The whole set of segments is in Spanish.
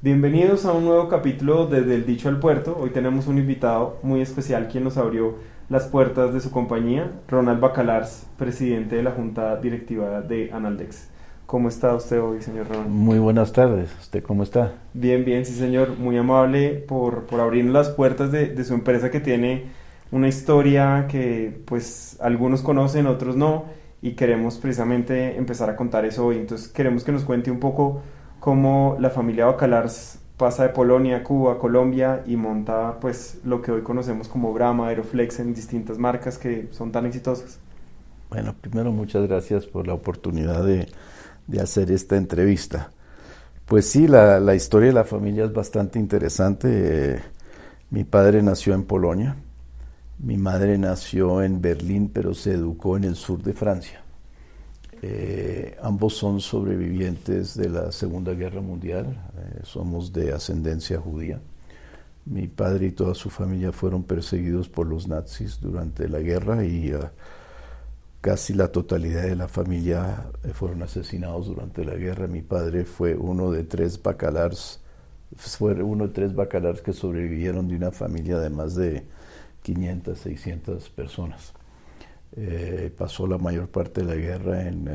Bienvenidos a un nuevo capítulo de Del Dicho al Puerto. Hoy tenemos un invitado muy especial quien nos abrió las puertas de su compañía, Ronald Bacalars, presidente de la Junta Directiva de Analdex. ¿Cómo está usted hoy, señor Ronald? Muy buenas tardes. ¿Usted cómo está? Bien, bien, sí, señor. Muy amable por abrirnos las puertas de su empresa que tiene una historia que pues algunos conocen, otros no, y queremos precisamente empezar a contar eso hoy. Entonces queremos que nos cuente un poco cómo la familia Bacalars pasa de Polonia, Cuba, Colombia y monta pues lo que hoy conocemos como Brahma, Aeroflex en distintas marcas que son tan exitosas. Bueno, primero muchas gracias por la oportunidad de hacer esta entrevista. Pues sí, la historia de la familia es bastante interesante. Mi padre nació en Polonia, mi madre nació en Berlín, pero se educó en el sur de Francia. Ambos son sobrevivientes de la Segunda Guerra Mundial, somos de ascendencia judía. Mi padre y toda su familia fueron perseguidos por los nazis durante la guerra y casi la totalidad de la familia fueron asesinados durante la guerra. Mi padre fue uno de tres Bacalars que sobrevivieron de una familia de más de 500, 600 personas. Pasó la mayor parte de la guerra en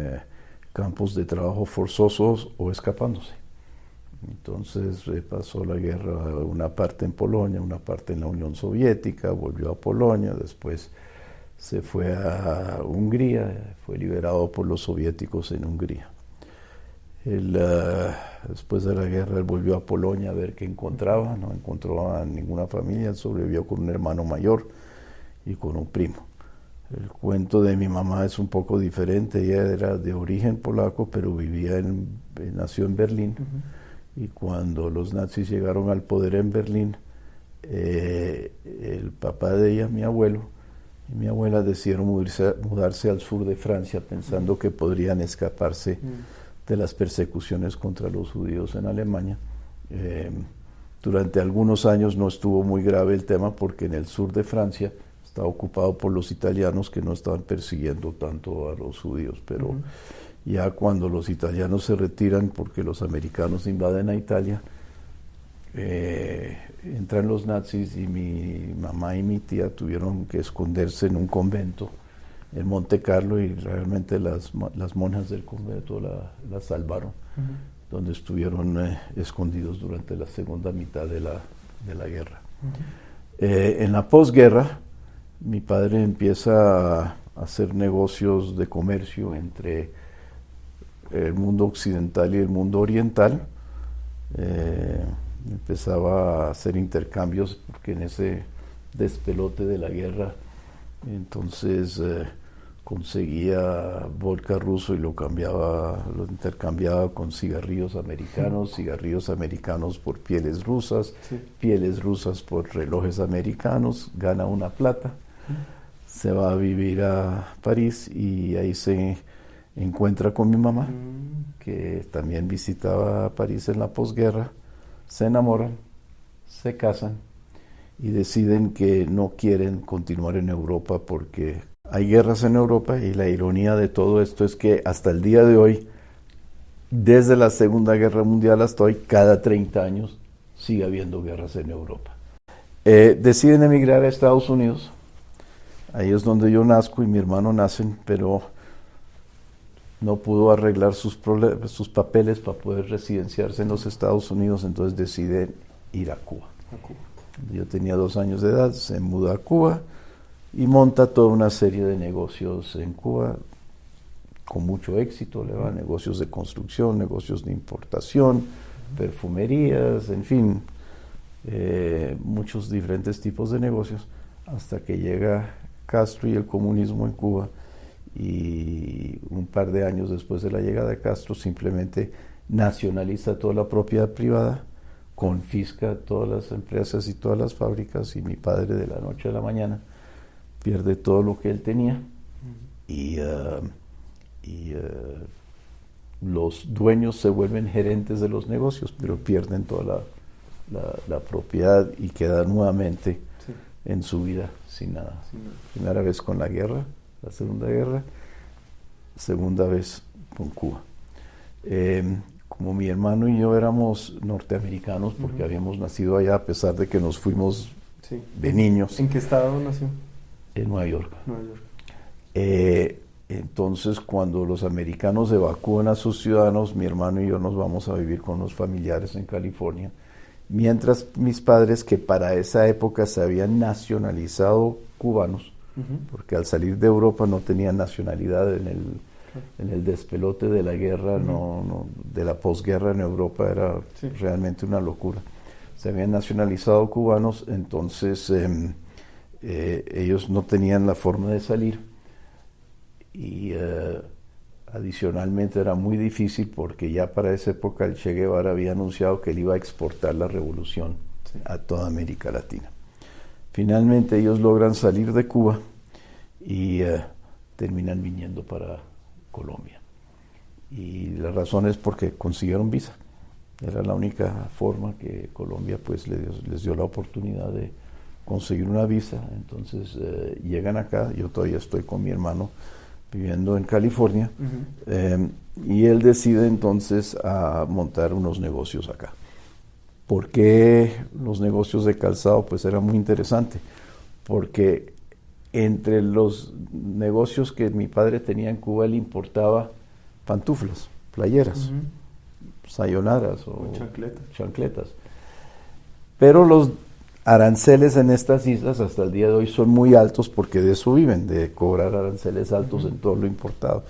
campos de trabajo forzosos o escapándose. Entonces pasó la guerra una parte en Polonia, una parte en la Unión Soviética, volvió a Polonia, después se fue a Hungría, fue liberado por los soviéticos en Hungría. Después de la guerra él volvió a Polonia a ver qué encontraba, no encontró a ninguna familia, sobrevivió con un hermano mayor y con un primo. El cuento de mi mamá es un poco diferente. Ella era de origen polaco, pero nació en Berlín. Uh-huh. Y cuando los nazis llegaron al poder en Berlín, el papá de ella, mi abuelo, y mi abuela decidieron mudarse al sur de Francia pensando que podrían escaparse de las persecuciones contra los judíos en Alemania. Durante algunos años no estuvo muy grave el tema porque en el sur de Francia estaba ocupado por los italianos que no estaban persiguiendo tanto a los judíos, pero ya cuando los italianos se retiran porque los americanos invaden a Italia, entran los nazis y mi mamá y mi tía tuvieron que esconderse en un convento en Monte Carlo y realmente las monjas del convento la salvaron, donde estuvieron escondidos durante la segunda mitad de la guerra. En la posguerra, mi padre empieza a hacer negocios de comercio entre el mundo occidental y el mundo oriental. Empezaba a hacer intercambios porque en ese despelote de la guerra entonces conseguía vodka ruso y lo intercambiaba con cigarrillos americanos por pieles rusas, pieles rusas por relojes americanos, gana una plata, se va a vivir a París y ahí se encuentra con mi mamá, que también visitaba París en la posguerra, se enamoran, se casan y deciden que no quieren continuar en Europa porque hay guerras en Europa y la ironía de todo esto es que hasta el día de hoy, desde la Segunda Guerra Mundial hasta hoy, cada 30 años sigue habiendo guerras en Europa. Deciden emigrar a Estados Unidos, ahí es donde yo nazco y mi hermano nacen, pero no pudo arreglar sus papeles para poder residenciarse en los Estados Unidos, entonces deciden ir a Cuba. Yo tenía 2 años de edad, se muda a Cuba y monta toda una serie de negocios en Cuba con mucho éxito, le va negocios de construcción, negocios de importación, perfumerías, en fin, muchos diferentes tipos de negocios, hasta que llega Castro y el comunismo en Cuba, y un par de años después de la llegada de Castro simplemente nacionaliza toda la propiedad privada, confisca todas las empresas y todas las fábricas, y mi padre de la noche a la mañana pierde todo lo que él tenía y los dueños se vuelven gerentes de los negocios, pero pierden toda la propiedad y quedan nuevamente en su vida sin nada. Primera vez con la guerra, la Segunda Guerra, segunda vez con Cuba. como mi hermano y yo éramos norteamericanos, porque habíamos nacido allá a pesar de que nos fuimos de niños. ¿En qué estado nació? En Nueva York. Nueva York. Entonces, cuando los americanos evacúan a sus ciudadanos, mi hermano y yo nos vamos a vivir con los familiares en California, mientras mis padres, que para esa época se habían nacionalizado cubanos, porque al salir de Europa no tenían nacionalidad en el despelote de la guerra, de la posguerra en Europa, era realmente una locura. Se habían nacionalizado cubanos, entonces ellos no tenían la forma de salir, y adicionalmente era muy difícil porque ya para esa época el Che Guevara había anunciado que él iba a exportar la revolución a toda América Latina. Finalmente ellos logran salir de Cuba y terminan viniendo para Colombia. Y la razón es porque consiguieron visa. Era la única forma que Colombia pues les dio la oportunidad de conseguir una visa. Entonces llegan acá, yo todavía estoy con mi hermano viviendo en California, y él decide entonces a montar unos negocios acá. ¿Por qué los negocios de calzado? Pues era muy interesante, porque entre los negocios que mi padre tenía en Cuba, él importaba pantuflas, playeras, sayonaras o chancletas. Pero los aranceles en estas islas hasta el día de hoy son muy altos porque de eso viven, de cobrar aranceles altos en todo lo importado.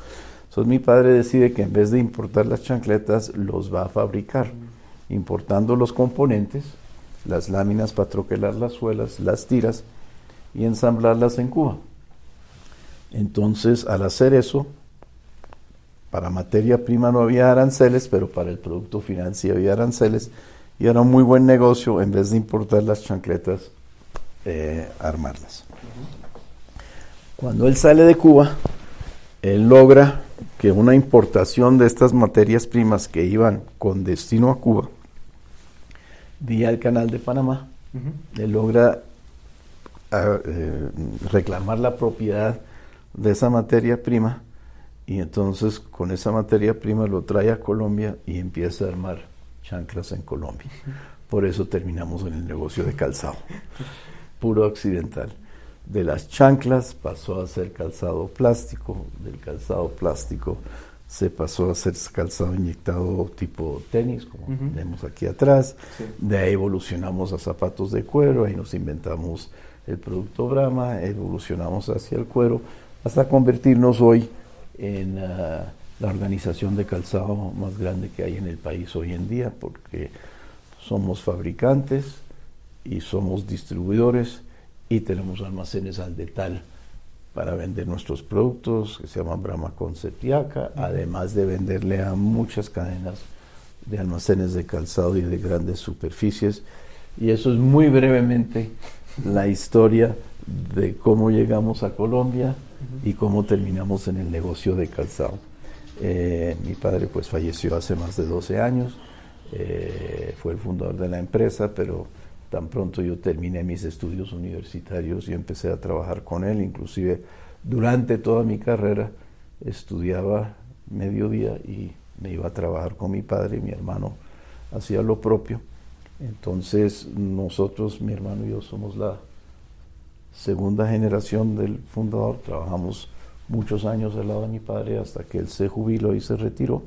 Entonces mi padre decide que en vez de importar las chancletas, los va a fabricar, importando los componentes, las láminas para troquelar las suelas, las tiras y ensamblarlas en Cuba. Entonces, al hacer eso, para materia prima no había aranceles, pero para el producto final sí había aranceles, y era un muy buen negocio, en vez de importar las chancletas, armarlas. Cuando él sale de Cuba, él logra que una importación de estas materias primas que iban con destino a Cuba, vía el Canal de Panamá, él logra reclamar la propiedad de esa materia prima, y entonces con esa materia prima lo trae a Colombia y empieza a armar chanclas en Colombia. Por eso terminamos en el negocio de calzado, puro occidental. De las chanclas pasó a ser calzado plástico, del calzado plástico se pasó a ser calzado inyectado tipo tenis, como vemos aquí atrás. De ahí evolucionamos a zapatos de cuero, ahí nos inventamos el producto Brahma, evolucionamos hacia el cuero, hasta convertirnos hoy en la organización de calzado más grande que hay en el país hoy en día, porque somos fabricantes y somos distribuidores y tenemos almacenes al detal para vender nuestros productos, que se llaman Brahma Concept y ACA, además de venderle a muchas cadenas de almacenes de calzado y de grandes superficies. Y eso es muy brevemente la historia de cómo llegamos a Colombia y cómo terminamos en el negocio de calzado. Mi padre pues falleció hace más de 12 años, fue el fundador de la empresa, pero tan pronto yo terminé mis estudios universitarios y empecé a trabajar con él. Inclusive durante toda mi carrera estudiaba mediodía y me iba a trabajar con mi padre, y mi hermano hacía lo propio. Entonces nosotros, mi hermano y yo, somos la segunda generación del fundador. Trabajamos muchos años al lado de mi padre hasta que él se jubiló y se retiró,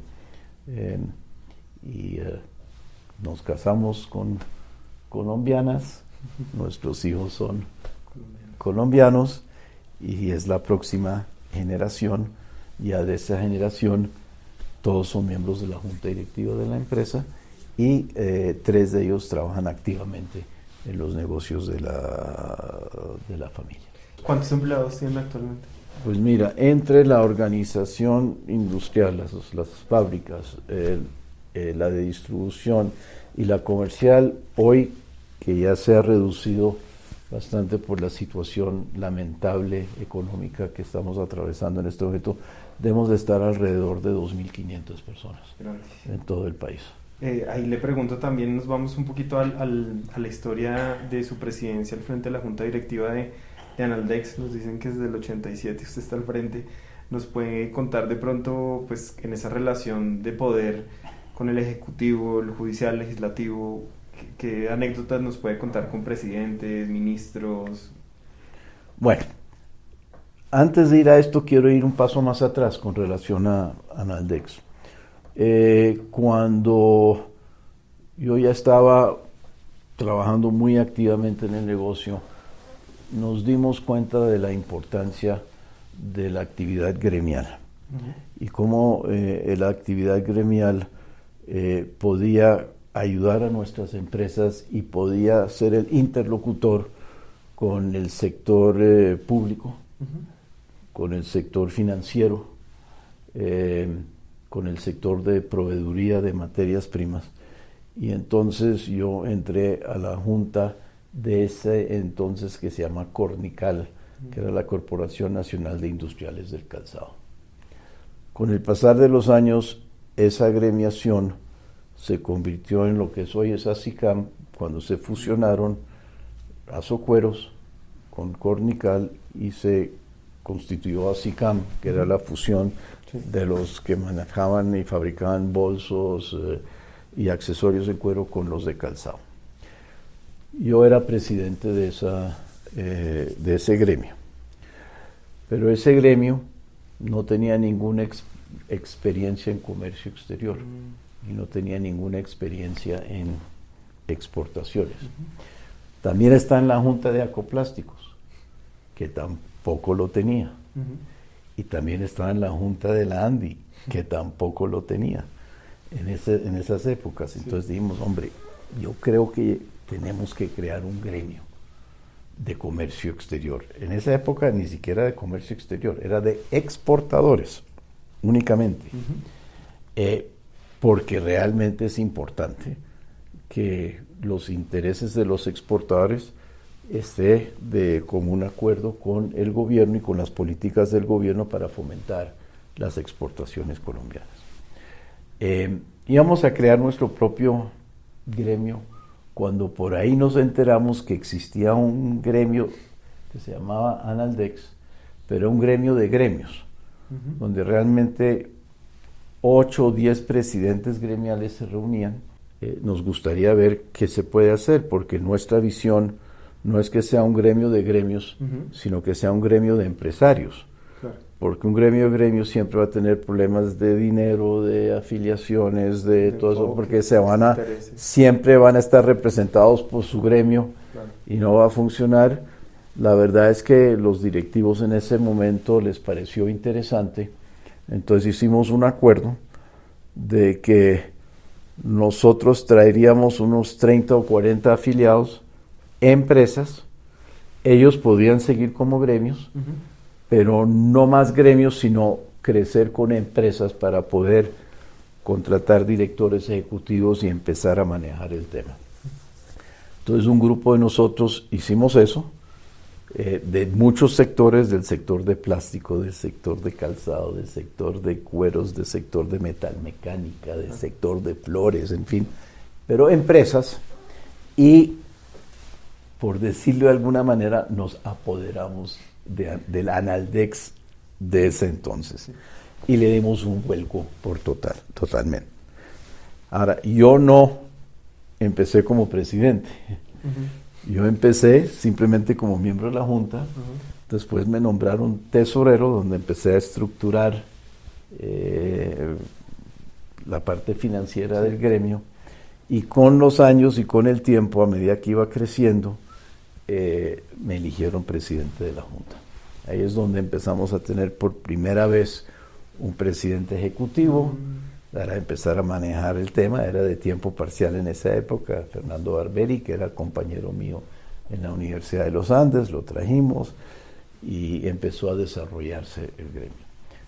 nos casamos con colombianas, nuestros hijos son colombianos, y es la próxima generación. Ya de esa generación todos son miembros de la junta directiva de la empresa, y 3 de ellos trabajan activamente en los negocios de la familia. ¿Cuántos empleados tienen actualmente? Pues mira, entre la organización industrial, las fábricas, la de distribución y la comercial, hoy, que ya se ha reducido bastante por la situación lamentable económica que estamos atravesando en este momento, debemos de estar alrededor de 2.500 personas. Gracias. En todo el país. Ahí le pregunto también, nos vamos un poquito a la historia de su presidencia al frente de la junta directiva de Analdex. Nos dicen que desde el 87 usted está al frente. ¿Nos puede contar de pronto, pues, en esa relación de poder, con el ejecutivo, el judicial, legislativo? ¿Qué anécdotas nos puede contar con presidentes, ministros? Bueno, antes de ir a esto quiero ir un paso más atrás con relación a Analdex. Cuando yo ya estaba trabajando muy activamente en el negocio, nos dimos cuenta de la importancia de la actividad gremial y cómo la actividad gremial podía ayudar a nuestras empresas y podía ser el interlocutor con el sector público, con el sector financiero, con el sector de proveeduría de materias primas. Y entonces yo entré a la junta de ese entonces que se llama Cornical, que era la Corporación Nacional de Industriales del Calzado. Con el pasar de los años, esa agremiación se convirtió en lo que hoy es ASICAM, cuando se fusionaron Azocueros con Cornical y se constituyó ASICAM, que era la fusión de los que manejaban y fabricaban bolsos y accesorios de cuero con los de calzado. Yo era presidente de ese gremio, pero ese gremio no tenía ninguna experiencia en comercio exterior y no tenía ninguna experiencia en exportaciones. También está en la Junta de Acoplásticos, que tampoco lo tenía. Y también estaba en la Junta de la ANDI, que tampoco lo tenía en esas épocas. Entonces dijimos, hombre, yo creo que tenemos que crear un gremio de comercio exterior. En esa época ni siquiera de comercio exterior, era de exportadores únicamente. Porque realmente es importante que los intereses de los exportadores esté de común acuerdo con el gobierno y con las políticas del gobierno para fomentar las exportaciones colombianas. Íbamos a crear nuestro propio gremio cuando por ahí nos enteramos que existía un gremio que se llamaba Analdex, pero un gremio de gremios, donde realmente 8 o 10 presidentes gremiales se reunían. Nos gustaría ver qué se puede hacer, porque nuestra visión no es que sea un gremio de gremios, sino que sea un gremio de empresarios. Claro. Porque un gremio de gremios siempre va a tener problemas de dinero, de afiliaciones, de todo eso, porque siempre van a estar representados por su gremio, claro, y no va a funcionar. La verdad es que los directivos en ese momento les pareció interesante, entonces hicimos un acuerdo de que nosotros traeríamos unos 30 o 40 afiliados, empresas, ellos podían seguir como gremios, pero no más gremios, sino crecer con empresas para poder contratar directores ejecutivos y empezar a manejar el tema. Entonces un grupo de nosotros hicimos eso, de muchos sectores, del sector de plástico, del sector de calzado, del sector de cueros, del sector de metalmecánica, del sector de flores, en fin, pero empresas, y por decirlo de alguna manera nos apoderamos del Analdex de ese entonces y le dimos un vuelco totalmente. Ahora, yo no empecé como presidente, yo empecé simplemente como miembro de la Junta, después me nombraron tesorero, donde empecé a estructurar la parte financiera del gremio, y con los años y con el tiempo, a medida que iba creciendo, me eligieron presidente de la Junta. Ahí es donde empezamos a tener por primera vez un presidente ejecutivo, para empezar a manejar el tema. Era de tiempo parcial en esa época, Fernando Barberi, que era compañero mío en la Universidad de los Andes, lo trajimos y empezó a desarrollarse el gremio.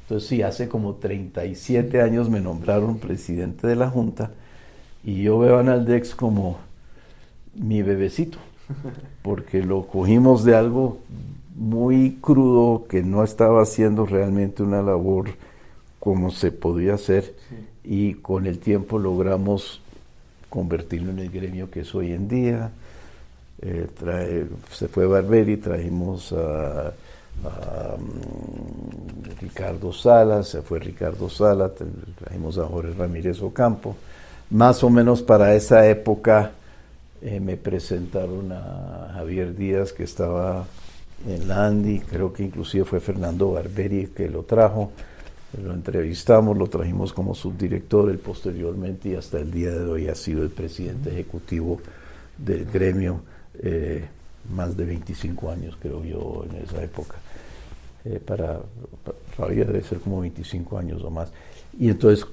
Entonces sí, hace como 37 años me nombraron presidente de la Junta, y yo veo a Analdex como mi bebecito, porque lo cogimos de algo muy crudo, que no estaba haciendo realmente una labor como se podía hacer, y con el tiempo logramos convertirlo en el gremio que es hoy en día. Se fue Barberi, trajimos a Ricardo Salas, se fue Ricardo Salas, trajimos a Jorge Ramírez Ocampo. Más o menos para esa época me presentaron a Javier Díaz, que estaba en la ANDI, creo que inclusive fue Fernando Barberi que lo trajo, lo entrevistamos, lo trajimos como subdirector, él posteriormente y hasta el día de hoy ha sido el presidente ejecutivo del gremio, más de 25 años creo yo en esa época, todavía debe ser como 25 años o más, y entonces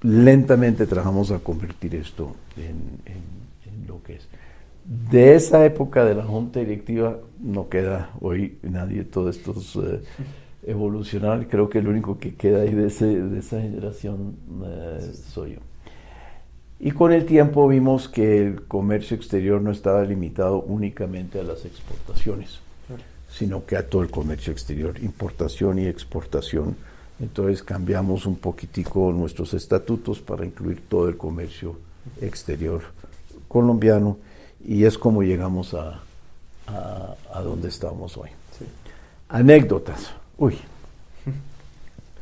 lentamente trabajamos a convertir esto en lo que es. De esa época de la junta directiva no queda hoy nadie, todos estos evolucionaron, creo que el único que queda ahí de esa generación soy yo. Y con el tiempo vimos que el comercio exterior no estaba limitado únicamente a las exportaciones, sino que a todo el comercio exterior, importación y exportación. Entonces cambiamos un poquitico nuestros estatutos para incluir todo el comercio exterior colombiano, y es como llegamos a donde estamos hoy. Sí. Anécdotas,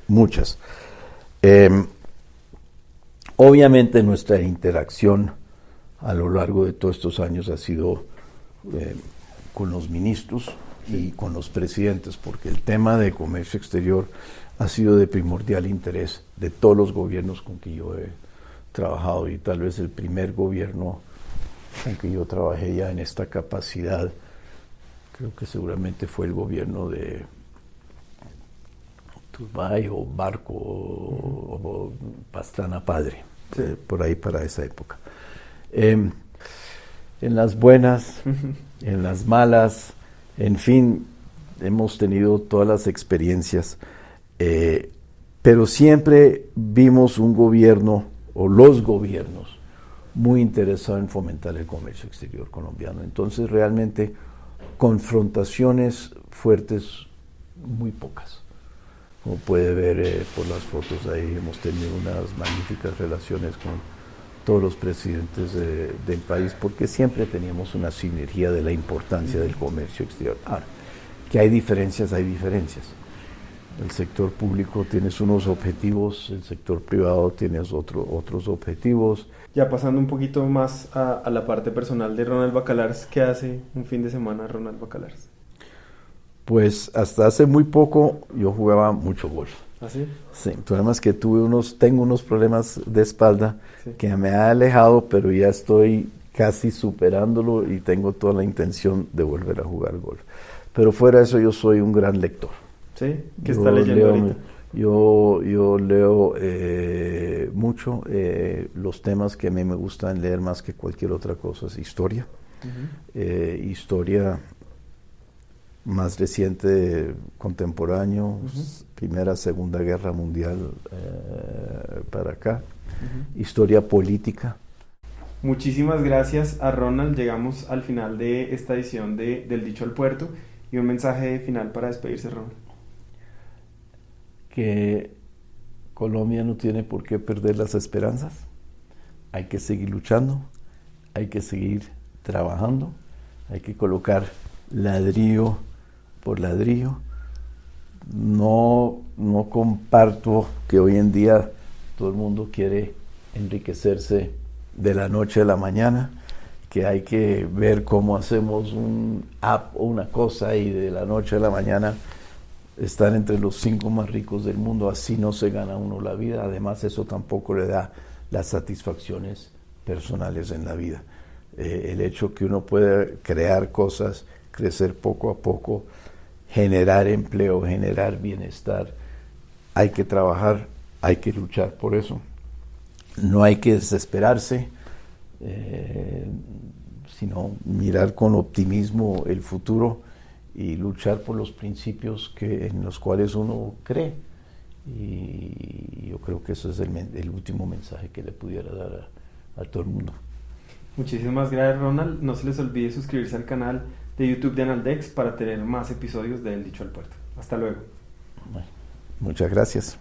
muchas. Obviamente nuestra interacción a lo largo de todos estos años ha sido con los ministros y con los presidentes, porque el tema de comercio exterior ha sido de primordial interés de todos los gobiernos con que yo he trabajado, y tal vez el primer gobierno con que yo trabajé ya en esta capacidad, creo que seguramente fue el gobierno de Turbay o Barco o Pastrana Padre, sí, por ahí para esa época. En las buenas, en las malas, en fin, hemos tenido todas las experiencias, pero siempre vimos un gobierno o los gobiernos muy interesado en fomentar el comercio exterior colombiano. Entonces realmente confrontaciones fuertes muy pocas. Como puede ver por las fotos ahí, hemos tenido unas magníficas relaciones con todos los presidentes del país, porque siempre teníamos una sinergia de la importancia del comercio exterior. Ahora, que hay diferencias, hay diferencias. El sector público tiene unos objetivos, el sector privado tiene otros objetivos. Ya pasando un poquito más a la parte personal de Ronald Bacalars, ¿qué hace un fin de semana Ronald Bacalars? Pues hasta hace muy poco yo jugaba mucho golf. ¿Ah, sí? Sí, el problema es que tengo unos problemas de espalda, sí, que me ha alejado, pero ya estoy casi superándolo y tengo toda la intención de volver a jugar golf. Pero fuera de eso yo soy un gran lector. ¿Sí? ¿Qué está leyendo ahorita? Yo leo mucho. Los temas que a mí me gustan leer más que cualquier otra cosa es historia. Historia más reciente, contemporáneo, Primera, Segunda Guerra Mundial para acá. Historia política. Muchísimas gracias a Ronald. Llegamos al final de esta edición del Dicho al Puerto, y un mensaje final para despedirse, Ronald. Que Colombia no tiene por qué perder las esperanzas, hay que seguir luchando, hay que seguir trabajando, hay que colocar ladrillo por ladrillo. No comparto que hoy en día todo el mundo quiere enriquecerse de la noche a la mañana, que hay que ver cómo hacemos un app o una cosa y de la noche a la mañana estar entre los 5 más ricos del mundo. Así no se gana uno la vida. Además, eso tampoco le da las satisfacciones personales en la vida. El hecho que uno pueda crear cosas, crecer poco a poco, generar empleo, generar bienestar, hay que trabajar, hay que luchar por eso. No hay que desesperarse, sino mirar con optimismo el futuro y luchar por los principios en los cuales uno cree. Y yo creo que eso es el último mensaje que le pudiera dar a todo el mundo. Muchísimas gracias, Ronald. No se les olvide suscribirse al canal de YouTube de Analdex para tener más episodios de El Dicho al Puerto. Hasta luego. Bueno, muchas gracias.